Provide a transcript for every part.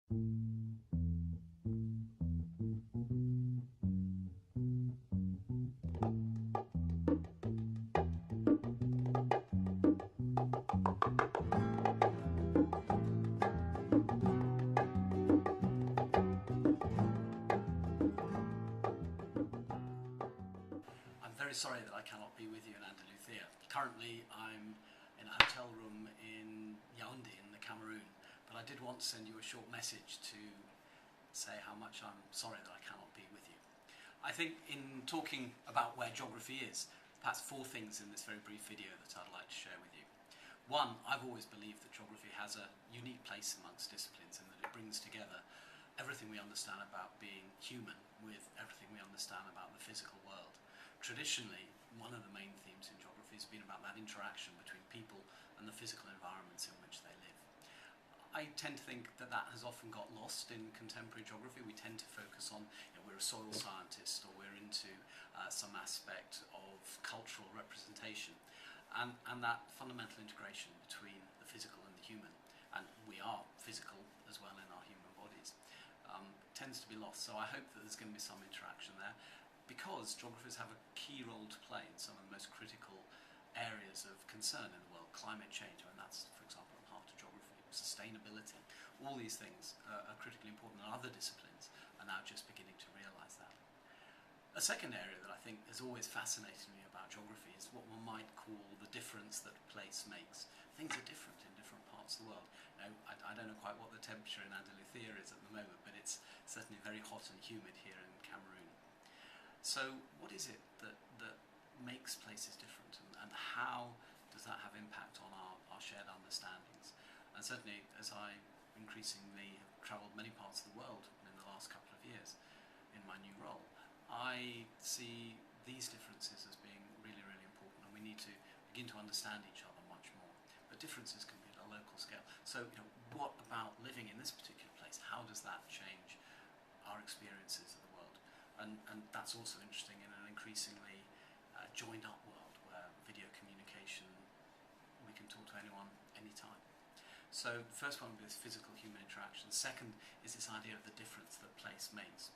Very sorry that I cannot be with you in Andalusia. Currently I'm in a hotel room in Yaoundé in the Cameroon, but I did want to send you a short message to say how much I'm sorry that I cannot be with you. I think in talking about where geography is, perhaps 4 things in this very brief video that I'd like to share with you. One, I've always believed that geography has a unique place amongst disciplines in that it brings together everything we understand about being human with everything we understand about the physical world. Traditionally, one of the main themes in geography has been about that interaction between people and the physical environments in which they live. I tend to think that that has often got lost in contemporary geography. We tend to focus on, we're a soil scientist, or we're into some aspect of cultural representation, and that fundamental integration between the physical and the human, and we are physical as well in our human bodies, tends to be lost. So I hope that there's going to be some interaction there, because geographers have a key role to play in some of the most critical areas of concern in the world. Climate change, and that's, for example, at the heart of geography. Sustainability, all these things are critically important, and other disciplines are now just beginning to realise that. A second area that I think has always fascinated me about geography is what one might call the difference that place makes. Things are different in different parts of the world. Now, I don't know quite what the temperature in Andalusia is at the moment, but it's certainly very hot and humid here in Cameroon. So what is it that makes places different, and how does that have impact on our shared understandings? And certainly, as I increasingly have travelled many parts of the world in the last couple of years in my new role, I see these differences as being really, really important, and we need to begin to understand each other much more. But differences can be at a local scale. So, what about living in this particular place? How does that change our experiences of the world? And that's also interesting in an increasingly joined up world where video communication, we can talk to anyone, anytime. So the first one is physical human interaction. Second is this idea of the difference that place makes.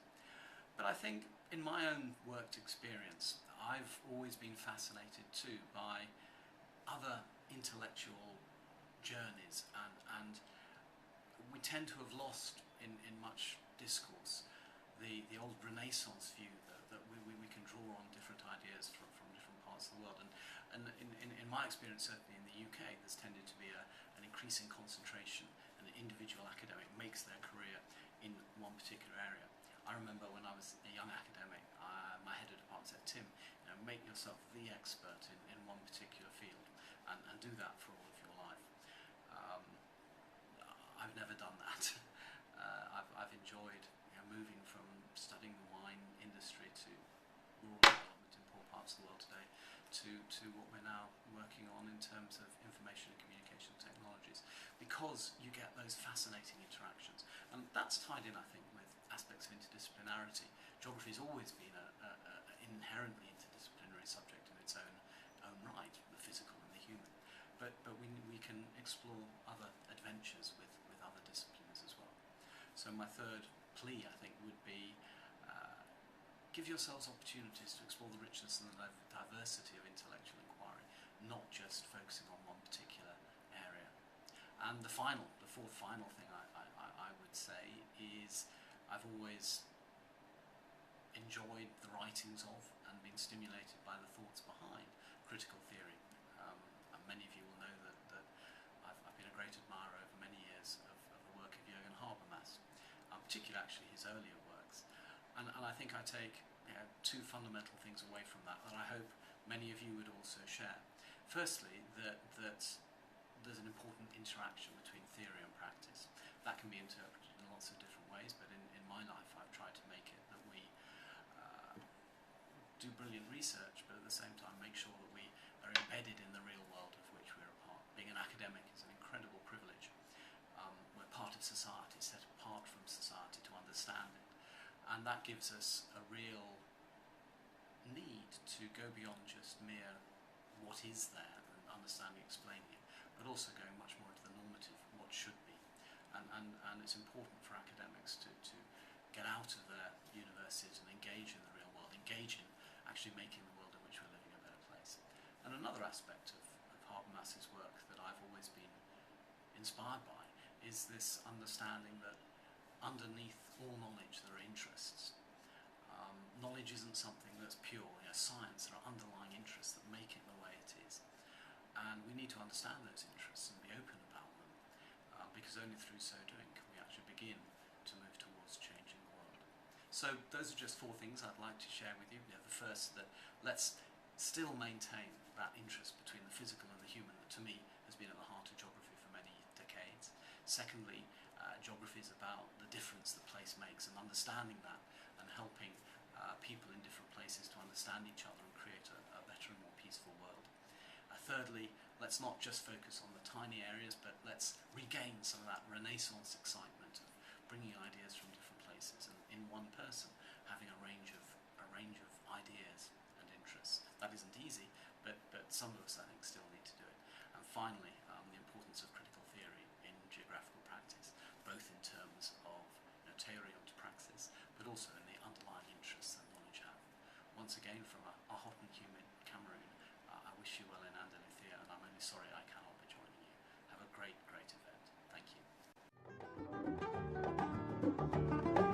But I think in my own worked experience, I've always been fascinated too by other intellectual journeys, and we tend to have lost in much discourse the old Renaissance view that we can draw on different ideas from different parts of the world. And in my experience, certainly in the UK, there's tended to be an increasing concentration, and an individual academic makes their career in one particular area. I remember when I was a young academic, my head of department said, Tim, make yourself the expert in one particular field, and do that for all of your life. I've never done that. I've enjoyed moving from studying the wine industry to rural development in poor parts of the world today, to what we're now working on in terms of information and communication technologies, because you get those fascinating interactions. And that's tied in, I think, with aspects of interdisciplinarity. Geography has always been an inherently interdisciplinary subject in its own right, the physical and the human. But we can explore other adventures with other disciplines as well. So my third plea, I think, would be give yourselves opportunities to explore the richness and the diversity of intellectual inquiry, not just focusing on one particular area. And the fourth final thing I would say is I've always enjoyed the writings of and been stimulated by the thoughts behind critical theory. And many of you will know that I've been a great admirer over many years of the work of Jürgen Habermas, particularly actually his earlier works. And I think I take 2 fundamental things away from that I hope many of you would also share. Firstly, that there's an important interaction between theory and practice. That can be interpreted in lots of different ways, but in my life I've tried to make it that we do brilliant research, but at the same time make sure that we are embedded in the real world of which we're a part. Being an academic is an incredible privilege. We're part of society, set apart from society to understand it. And that gives us a real need to go beyond just mere what is there and understanding, explaining it, but also going much more into the normative, what should be. and it's important for academics to get out of their universities and engage in the real world, engage in actually making the world in which we're living a better place. And another aspect of Habermas's work that I've always been inspired by is this understanding that underneath all knowledge there are interests. Knowledge isn't something that's pure, science, there are underlying interests that make it the way it is. And we need to understand those interests and be open about them, because only through so doing can we actually begin to move towards changing the world. So those are just 4 things I'd like to share with you. The first, that let's still maintain that interest between the physical and the human that to me has been at the heart of geography for many decades. Secondly, geography is about the difference that place makes, and understanding that and helping people in different places to understand each other and create a better and more peaceful world. Thirdly, let's not just focus on the tiny areas, but let's regain some of that Renaissance excitement of bringing ideas from different places and in one person having a range of ideas and interests. That isn't easy, but some of us I think still need to do it. And finally, the importance of critical theory in geographical practice, both in terms of theory onto praxis, but also in the underlying interests that knowledge have. Once again, from a hot and humid Cameroon, I wish you well in Andalusia, and I'm only sorry I cannot be joining you. Have a great, great event. Thank you.